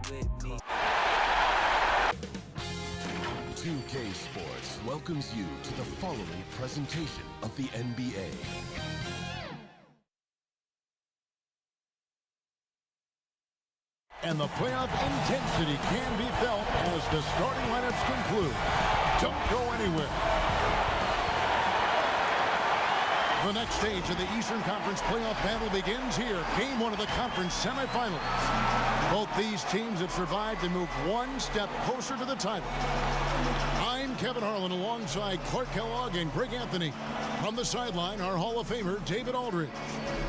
with me. 2K Sports welcomes you to the following presentation of the NBA. And the playoff intensity can be felt as the starting lineups conclude. Don't go anywhere. The next stage of the Eastern Conference playoff battle begins here. Game one of the conference semifinals. Both these teams have survived and moved one step closer to the title. I'm Kevin Harlan alongside Clark Kellogg and Greg Anthony. From the sideline, our Hall of Famer, David Aldridge.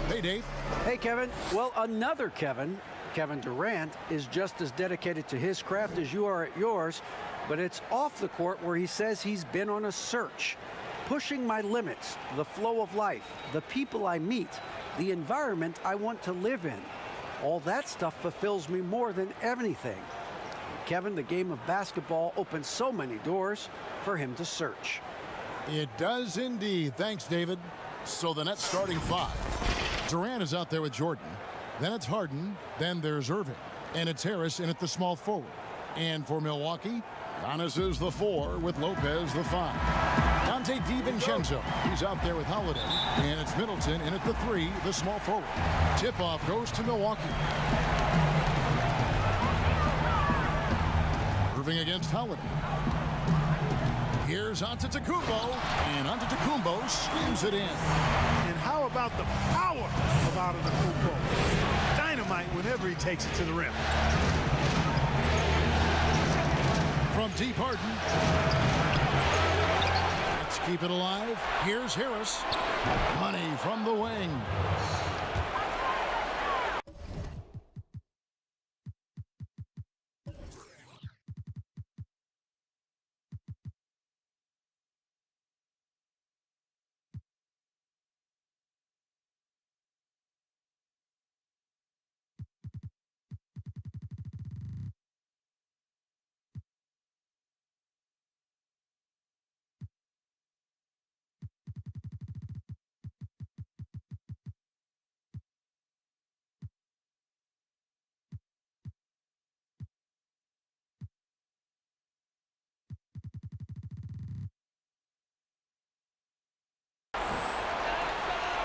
Hey, Dave. Hey, Kevin. Well, another Kevin Durant, is just as dedicated to his craft as you are at yours, but it's off the court where he says he's been on a search, pushing my limits, the flow of life, the people I meet, the environment I want to live in. All that stuff fulfills me more than anything. Kevin, the game of basketball opens so many doors for him to search. It does indeed. Thanks, David. So the Nets starting five. Durant is out there with Jordan. Then it's Harden, then there's Irving, and it's Harris in at the small forward. And for Milwaukee, Giannis is the 4 with Lopez the 5. Dante DiVincenzo, he's out there with Holiday, and it's Middleton in at the 3, the small forward. Tip-off goes to Milwaukee. Irving against Holiday. Here's Antetokounmpo, and Antetokounmpo screams it in. And how about the power of Antetokounmpo? Dynamite whenever he takes it to the rim. From deep, Harden. Let's keep it alive. Here's Harris. Money from the wing.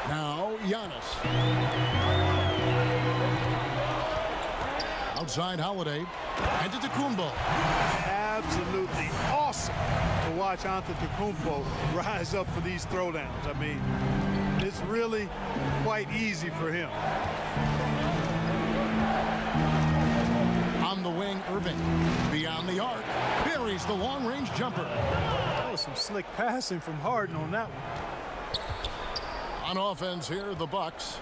Now, Giannis. Outside Holiday. Antetokounmpo. Absolutely awesome to watch Antetokounmpo rise up for these throwdowns. I mean, it's really quite easy for him. On the wing, Irving. Beyond the arc. Buries the long-range jumper. That was some slick passing from Harden on that one. On offense here, the Bucks.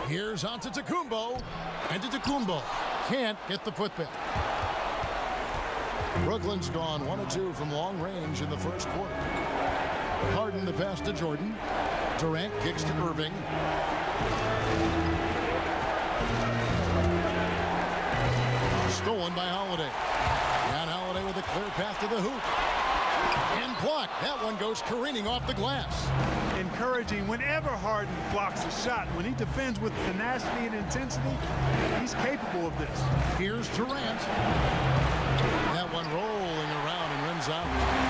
Here's Antetokounmpo. Antetokounmpo can't get the putback. Brooklyn's gone 1 of 2 from long range in the first quarter. Harden the pass to Jordan. Durant kicks to Irving. Stolen by Holiday. And Holiday with a clear path to the hoop. And blocked. That one goes careening off the glass. Encouraging whenever Harden blocks a shot. When he defends with tenacity and intensity, he's capable of this. Here's Durant. That one rolling around and rims out.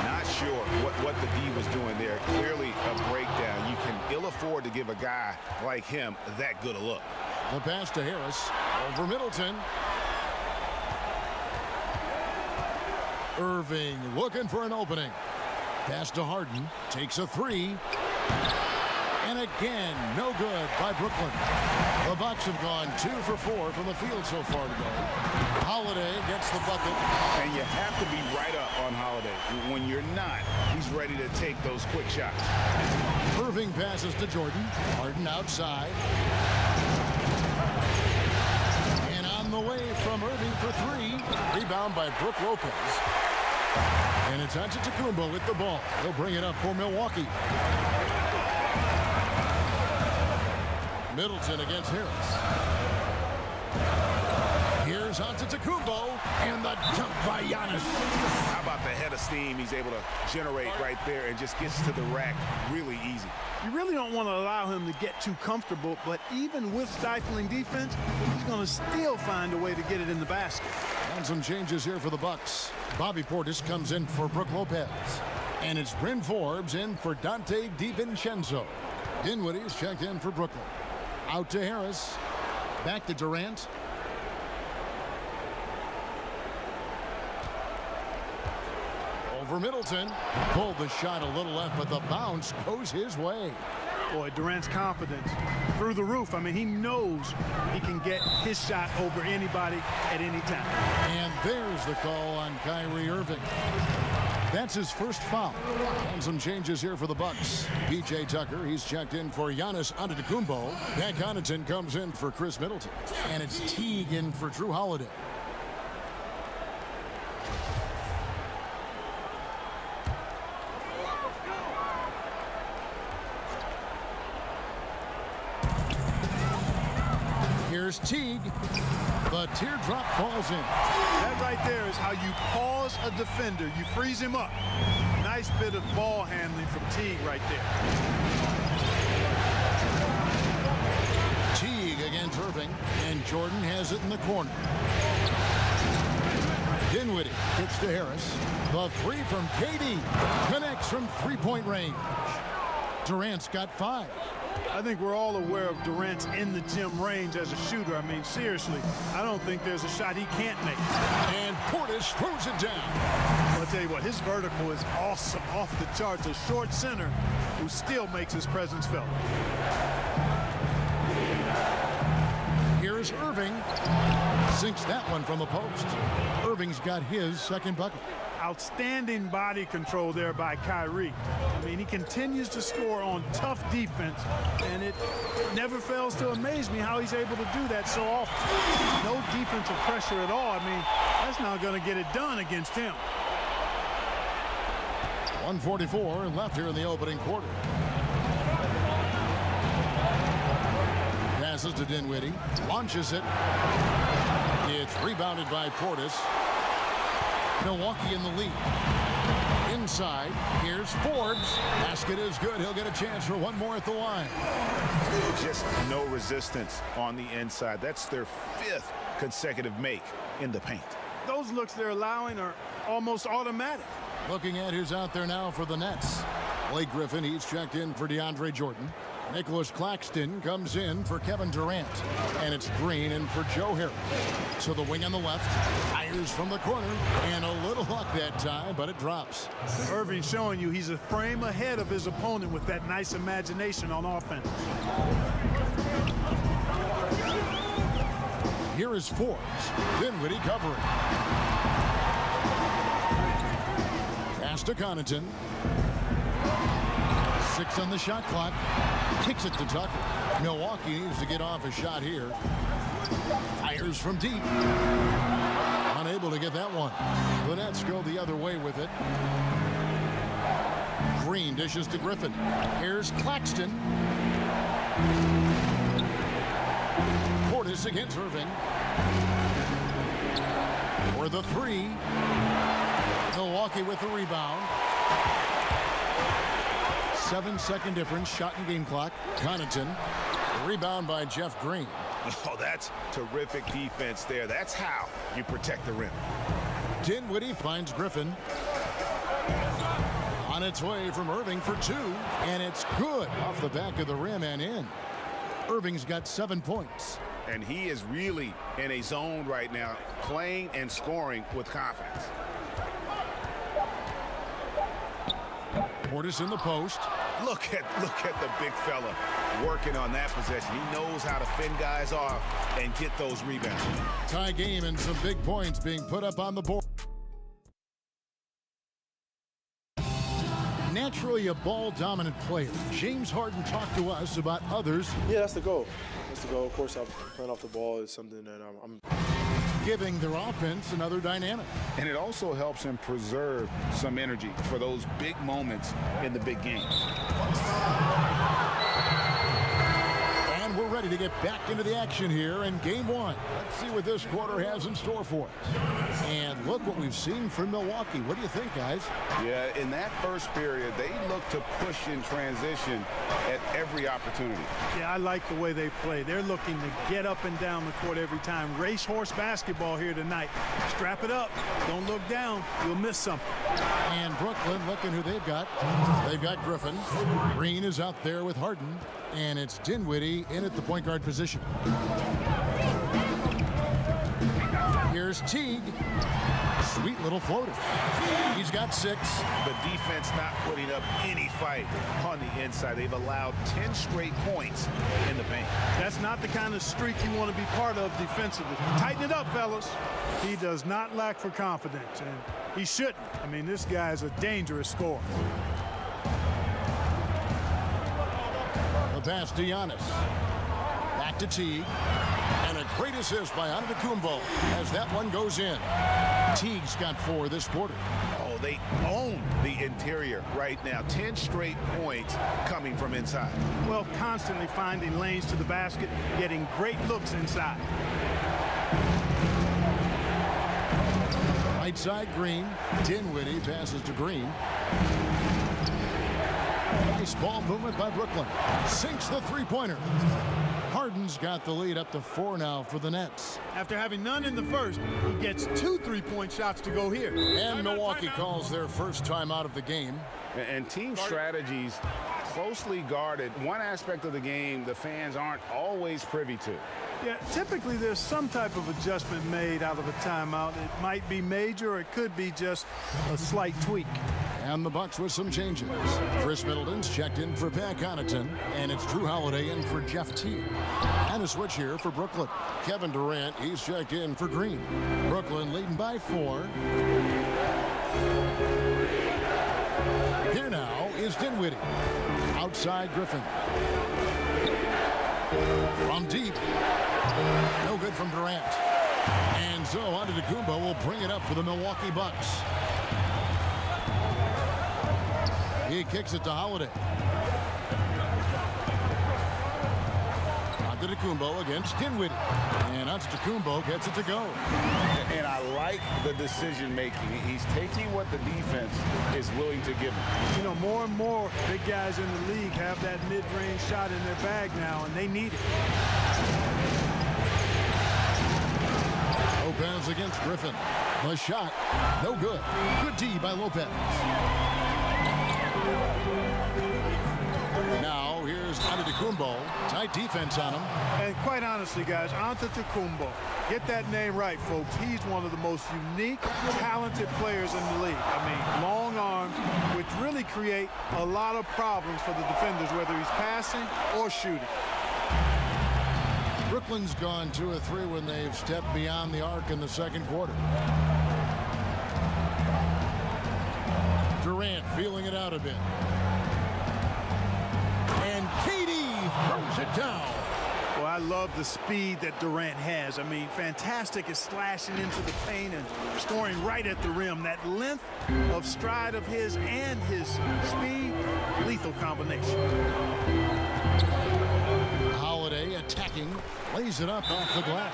Not sure what the D was doing there. Clearly a breakdown. You can ill afford to give a guy like him that good a look. The pass to Harris. Over Middleton. Irving looking for an opening. Pass to Harden. Takes a 3. And again, no good by Brooklyn. The Bucks have gone 2 for 4 from the field so far today. Holiday gets the bucket. And you have to be right up on Holiday. When you're not, he's ready to take those quick shots. Irving passes to Jordan. Harden outside. And on the way from Irving for 3. Rebound by Brook Lopez. And it's Antetokounmpo with the ball. He'll bring it up for Milwaukee. Middleton against Harris. Here's Antetokounmpo, and the jump by Giannis. How about the head of steam he's able to generate right there and just gets to the rack really easy. You really don't want to allow him to get too comfortable, but even with stifling defense, he's he's going to still find a way to get it in the basket. And some changes here for the Bucks. Bobby Portis comes in for Brook Lopez. And it's Bryn Forbes in for Dante DiVincenzo. Dinwiddie's checked in for Brooklyn. Out to Harris. Back to Durant. Over Middleton. Pulled the shot a little left, but the bounce goes his way. Boy, Durant's confidence through the roof. I mean, he knows he can get his shot over anybody at any time. And there's the call on Kyrie Irving. That's his first foul. And some changes here for the Bucks. PJ Tucker, he's checked in for Giannis Antetokounmpo. Pat Connaughton comes in for Chris Middleton. And it's Teague in for Drew Holiday. Here's Teague. The teardrop falls in. That right there is how you pause a defender. You freeze him up. Nice bit of ball handling from Teague right there. Teague against Irving, and Jordan has it in the corner. Dinwiddie gets to Harris. The three from KD connects from three-point range. Durant's got 5. I think we're all aware of Durant's in the gym range as a shooter. I mean, seriously, I don't think there's a shot he can't make. And Portis throws it down. I'll tell you what, his vertical is awesome, off the charts. A short center who still makes his presence felt. Here's Irving. Sinks that one from the post. Irving's got his second bucket. Outstanding body control there by Kyrie. I mean, he continues to score on tough defense, and it never fails to amaze me how he's able to do that so often. No defensive pressure at all. I mean, that's not going to get it done against him. 1:44 left here in the opening quarter. Passes to Dinwiddie. Launches it. It's rebounded by Portis. Milwaukee in the lead. Inside, here's Forbes. Basket is good. He'll get a chance for one more at the line. Just no resistance on the inside. That's their 5th consecutive make in the paint. Those looks they're allowing are almost automatic. Looking at who's out there now for the Nets. Blake Griffin, he's checked in for DeAndre Jordan. Nicholas Claxton comes in for Kevin Durant. And it's Green in for Joe Harris. So the wing on the left, fires from the corner, and a little luck that time, but it drops. Irving showing you he's a frame ahead of his opponent with that nice imagination on offense. Here is Forbes. Dinwiddie covering. Pass to Connaughton. 6 on the shot clock. Kicks it to Tucker. Milwaukee needs to get off a shot here. Fires from deep. Unable to get that one. The Nets go the other way with it. Green dishes to Griffin. Here's Claxton. Portis against Irving. For the 3. Milwaukee with the rebound. 7-second difference, shot and game clock. Connaughton, rebound by Jeff Green. Oh, that's terrific defense there. That's how you protect the rim. Dinwiddie finds Griffin. On its way from Irving for 2, and it's good off the back of the rim and in. Irving's got 7 points. And he is really in a zone right now, playing and scoring with confidence. Portis in the post. Look at the big fella working on that possession. He knows how to fend guys off and get those rebounds. Tie game and some big points being put up on the board. Naturally a ball-dominant player, James Harden talked to us about others. Yeah, that's the goal. That's the goal. Of course, playing off the ball is something that I'm giving their offense another dynamic. And it also helps him preserve some energy for those big moments in the big games. And we're ready ready to get back into the action here in game one. Let's see what this quarter has in store for us. And look what we've seen from Milwaukee. What do you think, guys? Yeah, in that first period, they looked to push in transition at every opportunity. Yeah, I like the way they play. They're looking to get up and down the court every time. Racehorse basketball here tonight. Strap it up. Don't look down. You'll miss something. And Brooklyn, looking who they've got. They've got Griffin. Green is out there with Harden. And it's Dinwiddie in at the point guard position. Here's Teague. Sweet little floater. He's got 6. The defense not putting up any fight on the inside. They've allowed 10 straight points in the paint. That's not the kind of streak you want to be part of defensively. Tighten it up, fellas. He does not lack for confidence, and he shouldn't. I mean, this guy's a dangerous scorer. The pass to Giannis. Back to Teague. And a great assist by Antetokounmpo as that one goes in. Teague's got 4 this quarter. Oh, they own the interior right now. 10 straight points coming from inside. Well, constantly finding lanes to the basket, getting great looks inside. Right side, Green. Dinwiddie passes to Green. Nice ball movement by Brooklyn. Sinks the three-pointer. Harden's got the lead up to 4 now for the Nets. After having none in the first, he gets 2 3-point shots to go here. And Milwaukee calls their first time out of the game. And team strategies closely guarded. One aspect of the game the fans aren't always privy to. Yeah, typically there's some type of adjustment made out of a timeout. It might be major or it could be just a slight tweak. And the Bucks with some changes. Chris Middleton's checked in for Pat Connaughton, and it's Drew Holiday in for Jeff Teague. And a switch here for Brooklyn. Kevin Durant, he's checked in for Green. Brooklyn leading by 4. Here now is Dinwiddie. Outside Griffin. From deep. No good from Durant. And so Antetokounmpo will bring it up for the Milwaukee Bucks. He kicks it to Holiday. Antetokounmpo against Dinwiddie. And Antetokounmpo gets it to go. And I like the decision-making. He's taking what the defense is willing to give him. You know, more and more big guys in the league have that mid-range shot in their bag now, and they need it. Lopez against Griffin. The shot, no good. Good D by Lopez. Now here's Antetokounmpo. Tight defense on him. And quite honestly, guys, Antetokounmpo, get that name right, folks. He's one of the most unique, talented players in the league. I mean, long arms, which really create a lot of problems for the defenders, whether he's passing or shooting. Brooklyn's gone 2 of 3 when they've stepped beyond the arc in the second quarter. Durant feeling it out a bit. And KD throws it down. Well, I love the speed that Durant has. I mean, fantastic at slashing into the paint and scoring right at the rim. That length of stride of his and his speed, lethal combination. Holiday attacking, lays it up off the glass.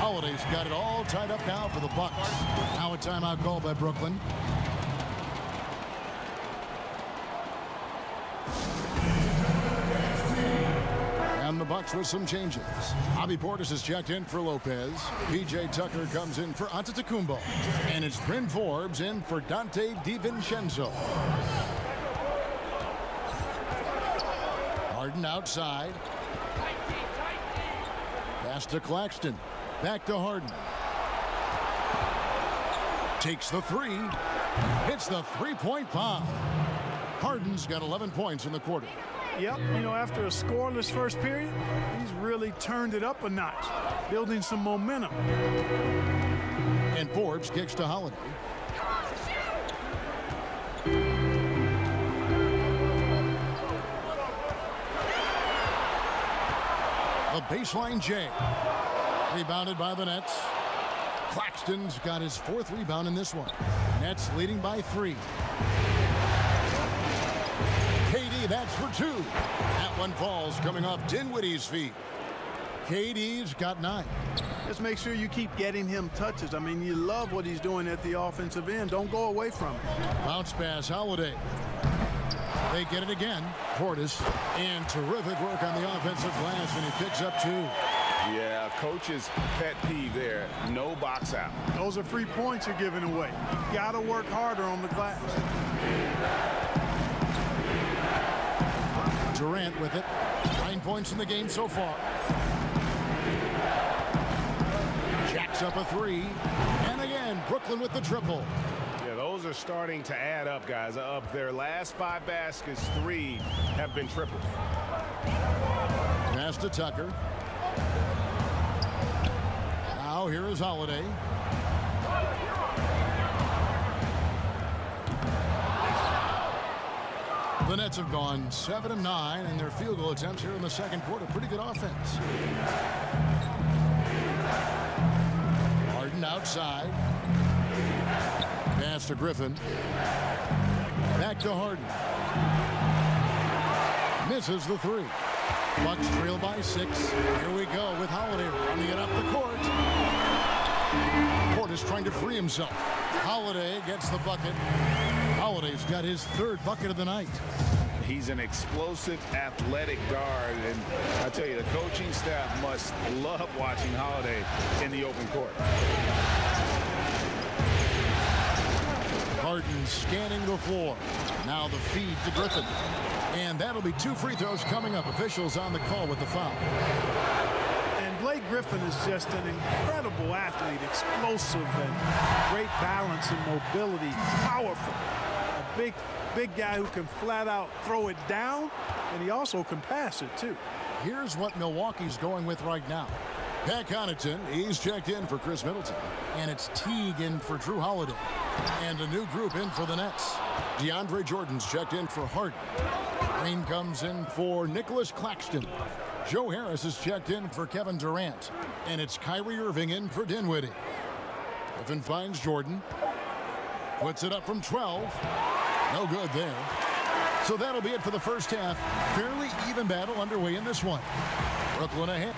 Holiday's got it all tied up now for the Bucks. Now a timeout call by Brooklyn. And the Bucks with some changes. Bobby Portis is checked in for Lopez. P.J. Tucker comes in for Antetokounmpo. And it's Bryn Forbes in for Dante DiVincenzo. Harden outside. Pass to Claxton. Back to Harden. Takes the 3. Hits the three-point bomb. Harden's got 11 points in the quarter. Yep, you know, after a scoreless first period, he's really turned it up a notch, building some momentum. And Forbes kicks to Holiday. A baseline J. Rebounded by the Nets. Claxton's got his 4th rebound in this one. Nets leading by 3. KD KD, that's for 2. That one falls coming off Dinwiddie's feet. KD's got 9. Just make sure you keep getting him touches. I mean, you love what he's doing at the offensive end. Don't go away from it. Bounce pass, Holiday. They get it again. Portis, and terrific work on the offensive glass, and he picks up 2. Yeah, coach's pet peeve there. No box out. Those are free points you're giving away. You got to work harder on the glass. Durant with it. 9 points in the game so far. Jacks up a 3. And again, Brooklyn with the triple. Yeah, those are starting to add up, guys. Of their last 5 baskets, 3 have been triples. Pass to Tucker. Now here is Holiday. The Nets have gone 7 of 9 in their field goal attempts here in the second quarter. Pretty good offense. Harden outside. Pass to Griffin. Back to Harden. Misses the 3. Bucks trail by 6. Here we go with Holiday running it up the court. Portis trying to free himself. Holiday gets the bucket. Holiday's got his 3rd bucket of the night. He's an explosive, athletic guard, and I tell you, the coaching staff must love watching Holiday in the open court. Harden scanning the floor. Now the feed to Griffin. And that'll be 2 free throws coming up. Officials on the call with the foul. And Blake Griffin is just an incredible athlete, explosive and great balance and mobility, powerful. A big guy who can flat out throw it down, and he also can pass it too. Here's what Milwaukee's going with right now. Pat Connaughton, he's checked in for Chris Middleton. And it's Teague in for Drew Holiday. And a new group in for the Nets. DeAndre Jordan's checked in for Harden. Green comes in for Nicholas Claxton. Joe Harris is checked in for Kevin Durant. And it's Kyrie Irving in for Dinwiddie. Griffin finds Jordan. Puts it up from 12. No good there. So that'll be it for the first half. Fairly even battle underway in this one. Brooklyn ahead.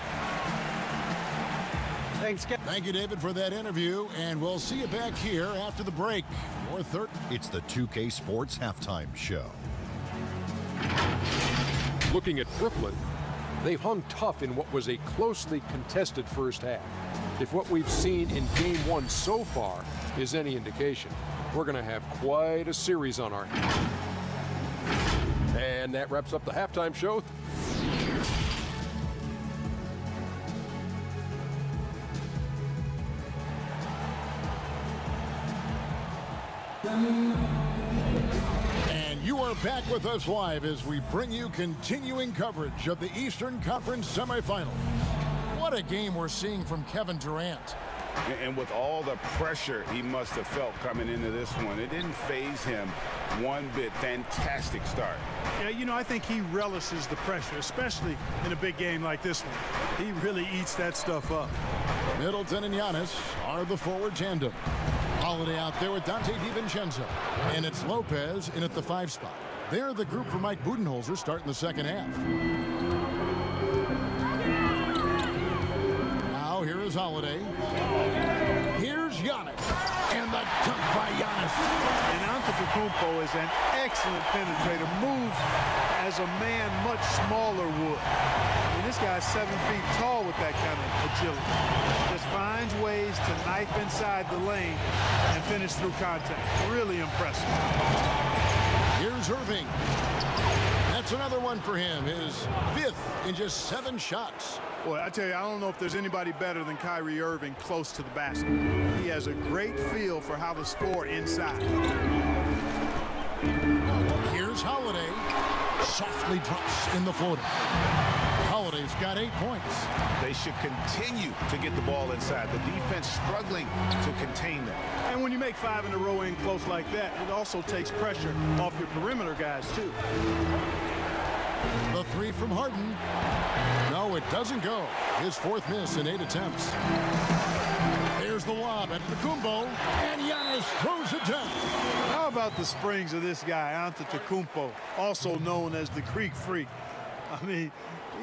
Thanks, Kev. Thank you, David, for that interview. And we'll see you back here after the break. It's the 2K Sports Halftime Show. Looking at Brooklyn, they've hung tough in what was a closely contested first half. If what we've seen in Game 1 so far is any indication, we're going to have quite a series on our hands. And that wraps up the halftime show. And you are back with us live as we bring you continuing coverage of the Eastern Conference semifinals. What a game we're seeing from Kevin Durant. And with all the pressure he must have felt coming into this one, it didn't faze him one bit. Fantastic start. Yeah, you know, I think he relishes the pressure, especially in a big game like this one. He really eats that stuff up. Middleton and Giannis are the forward tandem. Holiday out there with Dante DiVincenzo. And it's Lopez in at the 5 spot. They're the group for Mike Budenholzer starting the second half. Now here is Holiday. Here's Giannis. And the dunk by Giannis. And Antetokounmpo is an excellent penetrator. Moves as a man much smaller would. And this guy's 7 feet tall with that kind of agility. Just finds ways to knife inside the lane and finish through contact. Really impressive. Here's Irving. That's another one for him. His 5th in just 7 shots. Boy, I tell you, I don't know if there's anybody better than Kyrie Irving close to the basket. He has a great feel for how to score inside. Here's Holiday. Softly drops in the floater. Holiday's got 8 points. They should continue to get the ball inside. The defense struggling to contain them. And when you make 5 in a row in close like that, it also takes pressure off your perimeter guys, too. The three from Harden. No, it doesn't go. His fourth miss in 8 attempts. There's the lob at Antetokounmpo, and Giannis throws it down. How about the springs of this guy, Antetokounmpo, also known as the Greek Freak? I mean,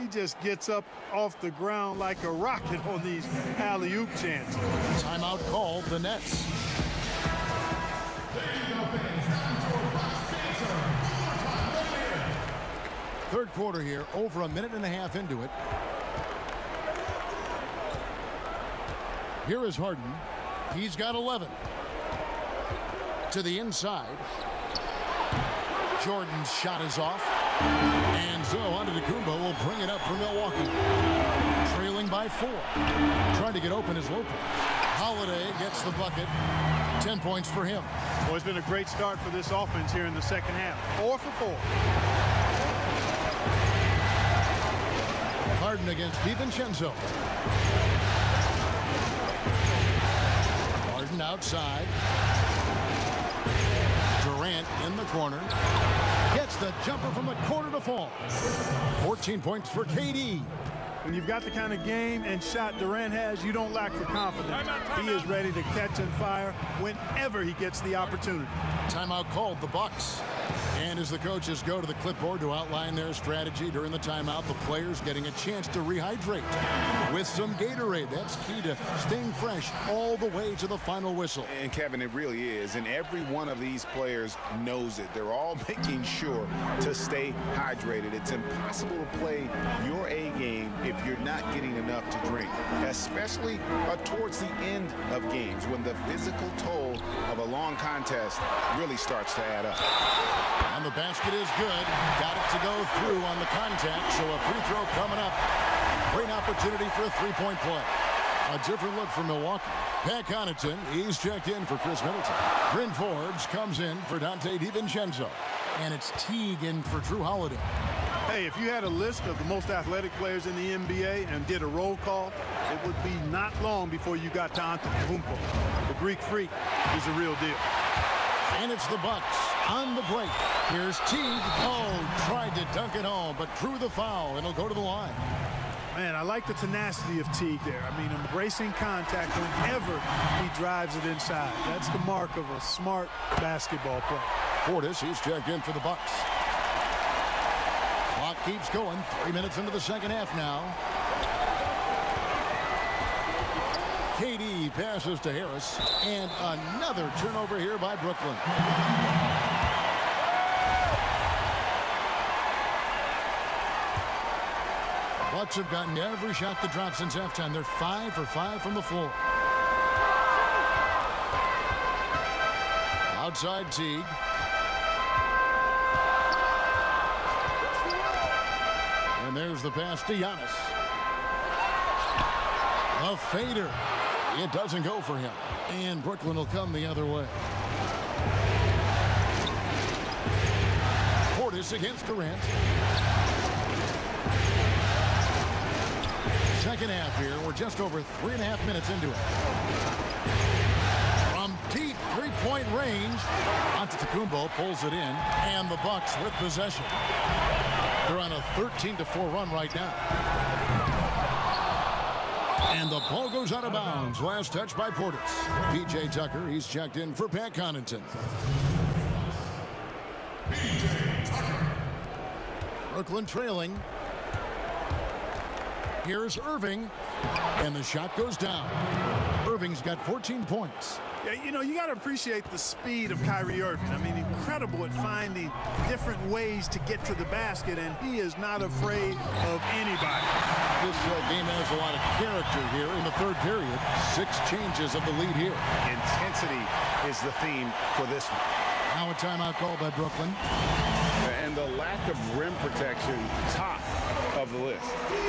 he just gets up off the ground like a rocket on these alley-oop chances. Timeout called the Nets. Third quarter here, over a minute and a half into it. Here is Harden. He's got 11. To the inside. Jordan's shot is off. And so Antetokounmpo will bring it up for Milwaukee. Trailing by 4. Trying to get open is Lopez. Holiday gets the bucket. 10 points for him. Well, it's been a great start for this offense here in the second half. 4 for 4. Harden against DiVincenzo. Harden outside. Durant in the corner. Gets the jumper from the corner to fall. 14 points for KD. When you've got the kind of game and shot Durant has, you don't lack for confidence. He is ready to catch and fire whenever he gets the opportunity. Timeout called the Bucks. And as the coaches go to the clipboard to outline their strategy during the timeout, the players getting a chance to rehydrate with some Gatorade. That's key to staying fresh all the way to the final whistle. And Kevin, it really is. And every one of these players knows it. They're all making sure to stay hydrated. It's impossible to play your A game if you're not getting enough to drink, especially towards the end of games when the physical toll of a long contest really starts to add up. And the basket is good. Got it to go through on the contact, so a free throw coming up. Great opportunity for a three-point play. A different look for Milwaukee. Pat Connaughton, he's checked in for Chris Middleton. Bryn Forbes comes in for Dante DiVincenzo. And it's Teague in for Drew Holiday. Hey, if you had a list of the most athletic players in the NBA and did a roll call, it would be not long before you got to Antetokounmpo. The Greek Freak is a real deal. And it's the Bucks on the break. Here's Teague. Oh, tried to dunk it home, but drew the foul. It'll go to the line. Man, I like the tenacity of Teague there. I mean, embracing contact whenever he drives it inside. That's the mark of a smart basketball player. Portis, he's checked in for the Bucks. Clock keeps going. 3 minutes into the second half now. KD passes to Harris. And another turnover here by Brooklyn. Bucks have gotten every shot that dropped since halftime. They're 5 for 5 from the floor. Outside Teague. And there's the pass to Giannis. A fader. It doesn't go for him. And Brooklyn will come the other way. Portis against Durant. Second half here. We're just over 3.5 minutes into it. From deep three-point range, Antetokounmpo pulls it in, and the Bucks with possession. They're on a 13-4 run right now. And the ball goes out of bounds. Last touch by Portis. P.J. Tucker, he's checked in for Pat Connaughton. Brooklyn trailing. Here's Irving, and the shot goes down. Irving's got 14 points. Yeah, you know, you got to appreciate the speed of Kyrie Irving. I mean, incredible at finding different ways to get to the basket, and he is not afraid of anybody. This game has a lot of character here in the third period. 6 changes of the lead here. Intensity is the theme for this one. Now a timeout called by Brooklyn. And the lack of rim protection, top of the list.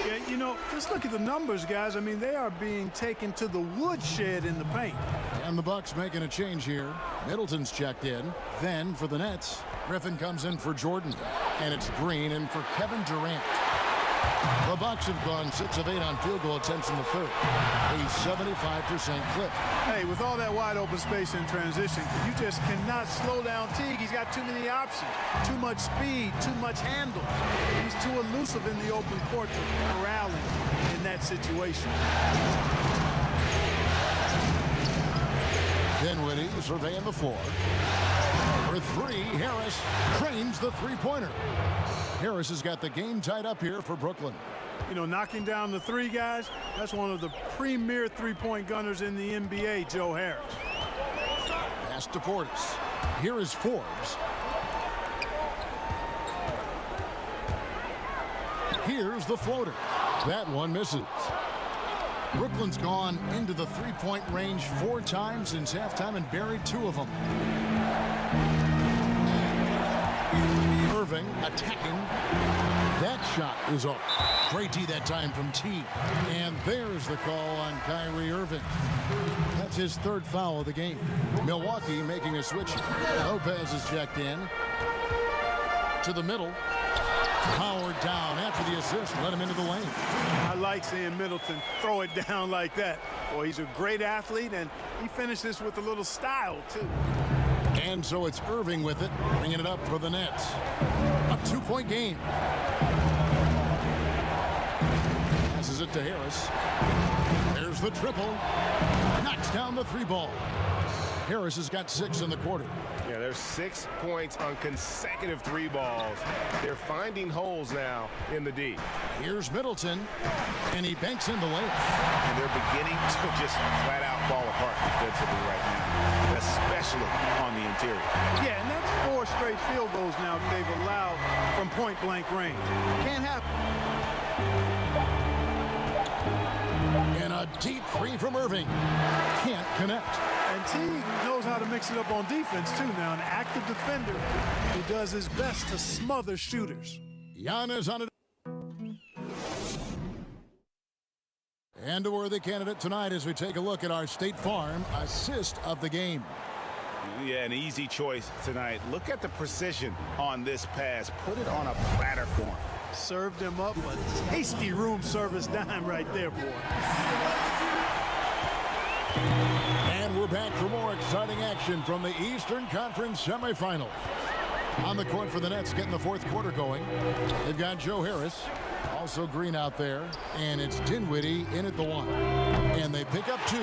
Yeah, you know, just look at the numbers, guys. I mean, they are being taken to the woodshed in the paint. And the Bucks making a change here. Middleton's checked in. Then for the Nets, Griffin comes in for Jordan. And it's Green in for Kevin Durant. The Bucks have gone 6 of 8 on field goal attempts in the third, a 75% clip. Hey, with all that wide open space in transition, you just cannot slow down Teague. He's got too many options, too much speed, too much handle. He's too elusive in the open court to corral him in that situation. Dinwiddie surveying the floor. For three, Harris cranes the three-pointer. Harris has got the game tied up here for Brooklyn. You know, knocking down the three guys, that's one of the premier three-point gunners in the NBA, Joe Harris. Pass to Portis. Here is Forbes. Here's the floater. That one misses. Brooklyn's gone into the three-point range 4 times since halftime and buried 2 of them. Irving attacking. That shot is off. Great D that time from T. And there's the call on Kyrie Irving. That's his 3rd foul of the game. Milwaukee making a switch. Lopez is checked in. To the middle. Howard down after the assist. Let him into the lane. I like seeing Middleton throw it down like that. Boy, he's a great athlete, and he finishes with a little style, too. And so it's Irving with it, bringing it up for the Nets. A 2-point game. Passes it to Harris. There's the triple. Knocks down the 3-ball. Harris has got 6 in the quarter. Yeah, there's 6 points on consecutive 3 balls. They're finding holes now in the D. Here's Middleton, and he banks in the lane. And they're beginning to just flat out fall apart defensively right now, especially on the interior. Yeah, and that's 4 straight field goals now they've allowed from point-blank range. Can't happen. And a deep 3 from Irving. Can't connect. And Teague knows how to mix it up on defense, too. Now, an active defender who does his best to smother shooters. Giannis on it. And a worthy candidate tonight as we take a look at our State Farm assist of the game. Yeah, an easy choice tonight. Look at the precision on this pass. Put it on a platter for him. Served him up a tasty room service dime right there, boy. And we're back for more exciting action from the Eastern Conference semifinals. On the court for the Nets, getting the 4th quarter going. They've got Joe Harris, also Green out there, and it's Dinwiddie in at the 1. And they pick up 2.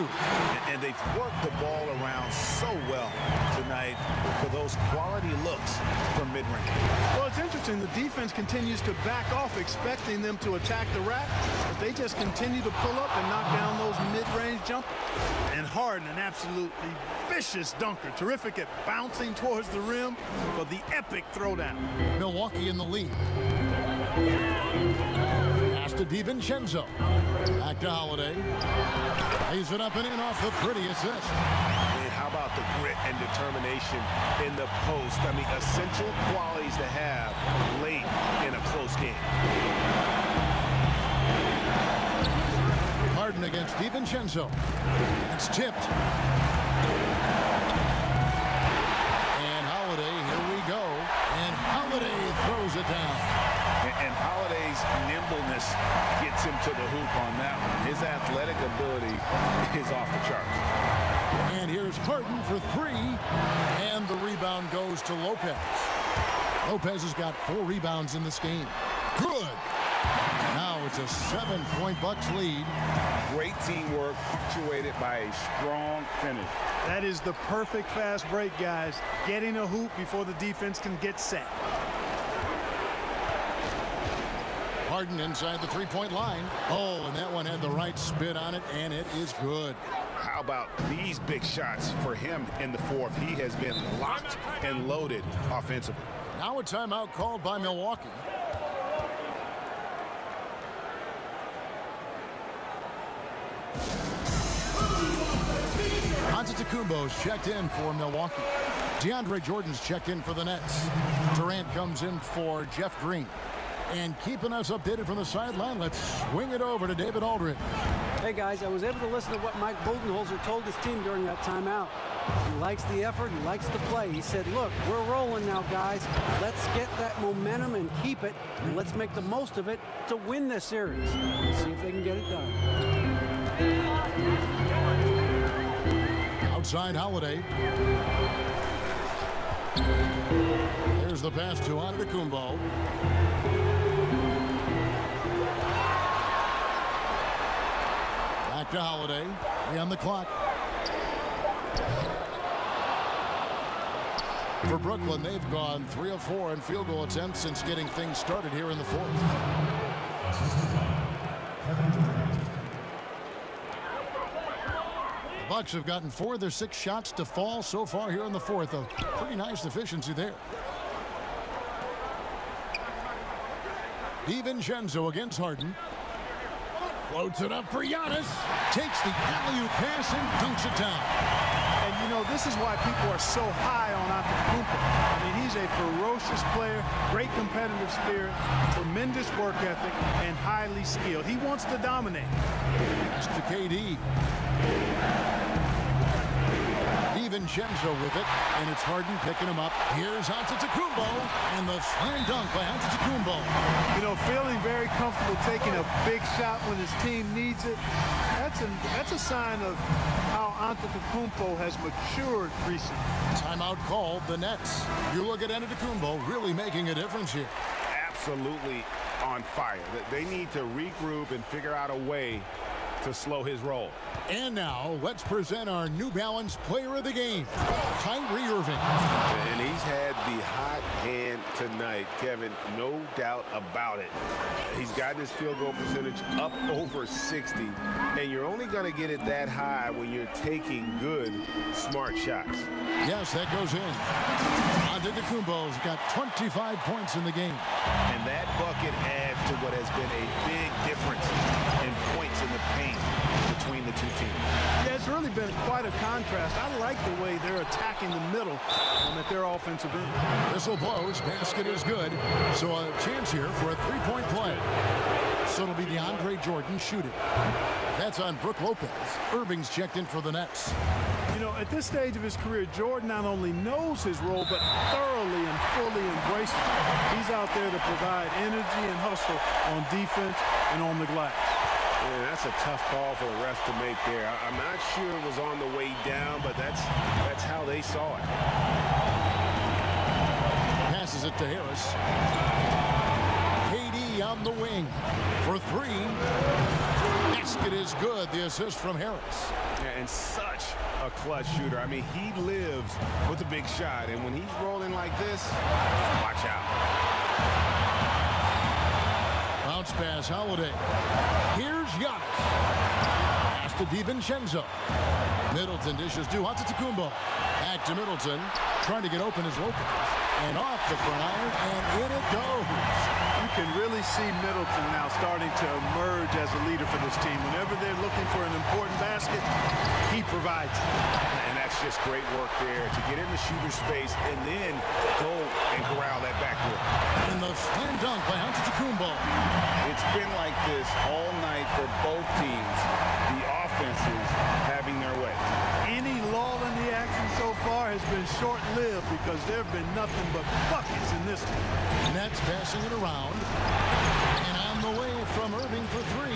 And they've worked the ball around so well tonight for those quality looks from mid-range. Well, it's interesting. The defense continues to back off, expecting them to attack the rack, but they just continue to pull up and knock down those mid-range jumpers. And Harden, an absolutely vicious dunker. Terrific at bouncing towards the rim for the epic throwdown. Milwaukee in the lead. Pass to DiVincenzo. Back to Holiday. Lays it up and in off the pretty assist. And how about the grit and determination in the post? I mean, essential qualities to have late in a close game. Harden against DiVincenzo. It's tipped. And Holiday, here we go. And Holiday throws it down. And Holiday's nimbleness gets him to the hoop on that one. His athletic ability is off the charts. And here's Harden for 3. And the rebound goes to Lopez. Lopez has got 4 rebounds in this game. Good. Now it's a 7-point Bucks lead. Great teamwork punctuated by a strong finish. That is the perfect fast break, guys. Getting a hoop before the defense can get set. Harden inside the 3-point line. Oh, and that one had the right spin on it, and it is good. How about these big shots for him in the 4th? He has been locked and loaded offensively. Now a timeout called by Milwaukee. Antetokounmpo's checked in for Milwaukee. DeAndre Jordan's checked in for the Nets. Durant comes in for Jeff Green. And keeping us updated from the sideline, let's swing it over to David Aldridge. Hey guys, I was able to listen to what Mike Budenholzer told his team during that timeout. He likes the effort, he likes the play. He said, look, we're rolling now, guys. Let's get that momentum and keep it, and let's make the most of it to win this series. Let's see if they can get it done. Outside Holiday. There's the pass to Antetokounmpo. Back to Holiday. On the clock. For Brooklyn, they've gone 3 of 4 in field goal attempts since getting things started here in the fourth. The Bucks have gotten 4 of their 6 shots to fall so far here in the fourth. A pretty nice efficiency there. DiVincenzo against Harden. Floats it up for Giannis. Takes the alley-oop pass and dunks it down. And, you know, this is why people are so high on Antetokounmpo. I mean, he's a ferocious player, great competitive spirit, tremendous work ethic, and highly skilled. He wants to dominate. Pass to KD. DiVincenzo with it, and it's Harden picking him up. Here's Antetokounmpo, and the slam dunk by Antetokounmpo. You know, feeling very comfortable taking a big shot when his team needs it. That's a sign of how Antetokounmpo has matured recently. Timeout called, the Nets. You look at Antetokounmpo really making a difference here. Absolutely on fire. They need to regroup and figure out a way to slow his roll. And now, let's present our New Balance Player of the Game, Kyrie Irving. And he's had the hot hand tonight, Kevin, no doubt about it. He's gotten his field goal percentage up over 60, and you're only going to get it that high when you're taking good, smart shots. Yes, that goes in. Antetokounmpo's got 25 points in the game. And that bucket adds to what has been a big difference in points in the paint between the two teams. Yeah, it's really been quite a contrast. I like the way they're attacking the middle at their offensive end. Whistle blows, basket is good. So a chance here for a three-point play. So it'll be DeAndre Jordan shooting. That's on Brook Lopez. Irving's checked in for the Nets. You know, at this stage of his career, Jordan not only knows his role, but thoroughly and fully embraces it. He's out there to provide energy and hustle on defense and on the glass. Yeah, that's a tough call for the refs to make there. I'm not sure it was on the way down, but that's how they saw it. Passes it to Harris. KD on the wing for 3. Basket is good. The assist from Harris. Yeah, and such a clutch shooter. I mean, he lives with a big shot, and when he's rolling like this, watch out. Bounce pass, Holiday. Here's Giannis. Pass to DiVincenzo. Middleton dishes to Antetokounmpo. Back to Middleton. Trying to get open is Lopez. And off the front iron, and in it goes. You can really see Middleton now starting to emerge as a leader for this team. Whenever they're looking for an important basket, he provides it. And that's just great work there to get in the shooter's space and then go and corral that backdoor. And the slam dunk by Antetokounmpo. It's been like this all night for both teams. The offenses having their way. Any lull in the action so far has been short-lived because there have been nothing but buckets in this one. Nets passing it around. And on the way from Irving for 3.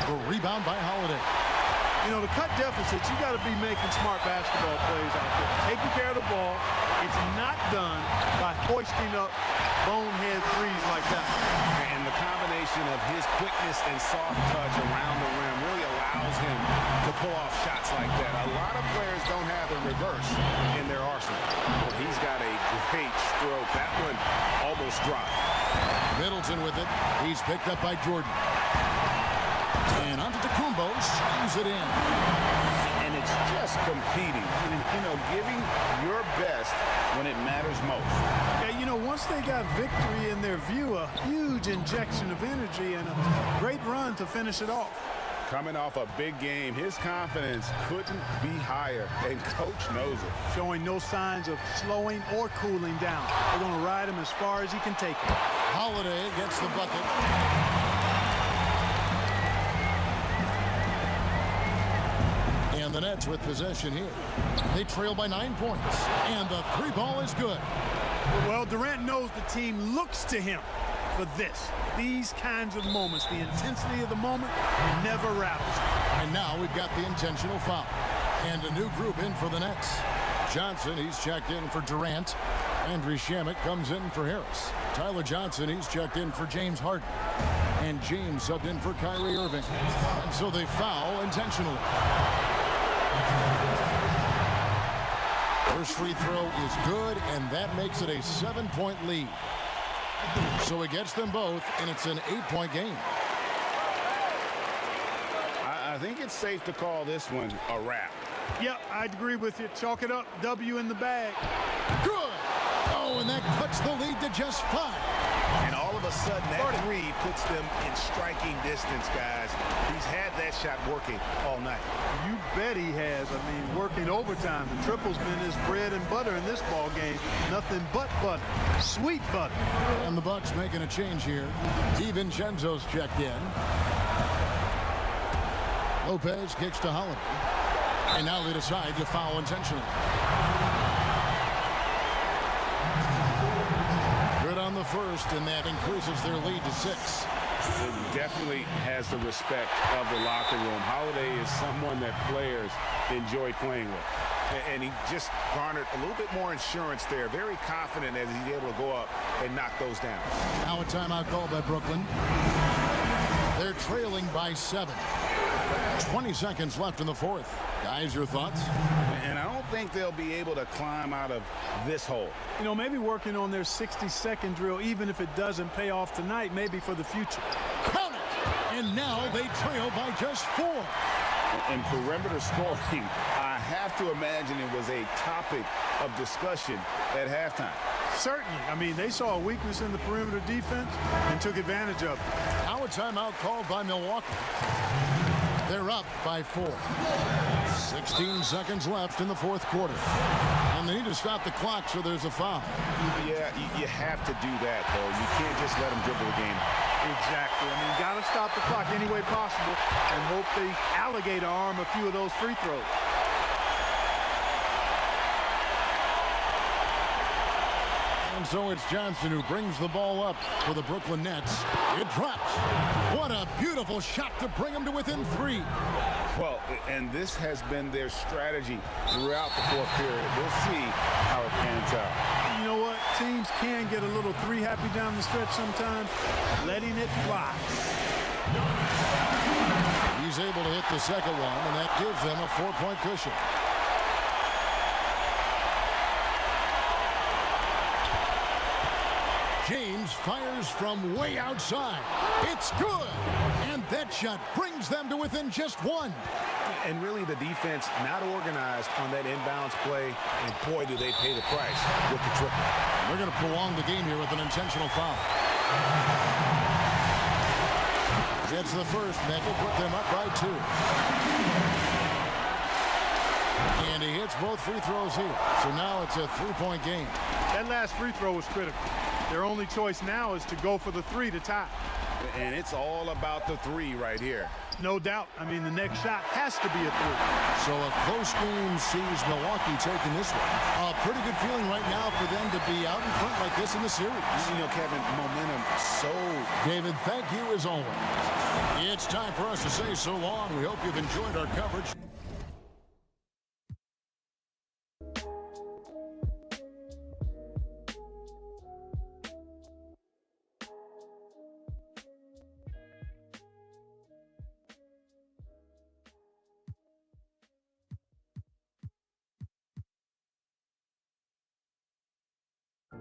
The rebound by Holiday. You know, to cut deficits, you got to be making smart basketball plays out there. Taking care of the ball. It's not done by hoisting up bonehead threes like that. And the combination of his quickness and soft touch around the rim really allows him to pull off shots like that. A lot of players don't have the reverse in their arsenal. But he's got a great stroke. That one almost dropped. Middleton with it. He's picked up by Jordan. And Antetokounmpo slams it in. And it's just competing. You know, giving your best when it matters most. Yeah, you know, once they got victory in their view, a huge injection of energy and a great run to finish it off. Coming off a big game, his confidence couldn't be higher, and Coach knows it. Showing no signs of slowing or cooling down. They're going to ride him as far as he can take it. Holiday gets the bucket. The Nets with possession here. They trail by 9 points, and the three ball is good. Well, Durant knows the team looks to him for this. These kinds of moments, the intensity of the moment never rattles. And now we've got the intentional foul. And a new group in for the Nets. Johnson, he's checked in for Durant. Andrew Shamet comes in for Harris. Tyler Johnson, he's checked in for James Harden. And James subbed in for Kyrie Irving. And so they foul intentionally. First free throw is good, and that makes it a 7-point lead. So it gets them both, and it's an 8-point game. I think it's safe to call this one a wrap. Yep, I'd agree with you. Chalk it up. W in the bag. Good. Oh, and that cuts the lead to just 5. And all of a sudden, that three puts them in striking distance, guys. He's had that shot working all night. You bet he has. I mean, working overtime. The triple's been his bread and butter in this ball game. Nothing but butter. Sweet butter. And the Bucks making a change here. DiVincenzo's checked in. Lopez kicks to Holiday. And now they decide to foul intentionally. Good on the first, and that increases their lead to 6. It definitely has the respect of the locker room. Holiday is someone that players enjoy playing with. And he just garnered a little bit more insurance there. Very confident as he's able to go up and knock those down. Now a timeout called by Brooklyn. They're trailing by 7. 20 seconds left in the fourth. Guys, your thoughts? And I don't think they'll be able to climb out of this hole. You know, maybe working on their 60-second drill, even if it doesn't pay off tonight, maybe for the future. Count it! And now they trail by just 4. And perimeter scoring, I have to imagine it was a topic of discussion at halftime. Certainly. I mean, they saw a weakness in the perimeter defense and took advantage of it. Now a timeout called by Milwaukee. They're up by 4. 16 seconds left in the fourth quarter. And they need to stop the clock, so there's a foul. Yeah, you have to do that, though. You can't just let them dribble the game. Exactly. I mean, you got to stop the clock any way possible and hope they alligator arm a few of those free throws. And so it's Johnson who brings the ball up for the Brooklyn Nets. It drops. What a beautiful shot to bring them to within 3. Well, and this has been their strategy throughout the fourth period. We'll see how it pans out. You know what? Teams can get a little three-happy down the stretch sometimes, letting it fly. He's able to hit the second one, and that gives them a 4-point cushion. James fires from way outside. It's good. And that shot brings them to within just 1. And really the defense not organized on that inbounds play. And boy, do they pay the price with the triple. They're going to prolong the game here with an intentional foul. Gets the first. That will put them up by 2. And he hits both free throws here. So now it's a 3-point game. That last free throw was critical. Their only choice now is to go for the 3 to tie. And it's all about the 3 right here. No doubt. I mean, the next shot has to be a 3. So a close game sees Milwaukee taking this one. A pretty good feeling right now for them to be out in front like this in the series. You know, Kevin, momentum so... David, thank you as always. It's time for us to say so long. We hope you've enjoyed our coverage.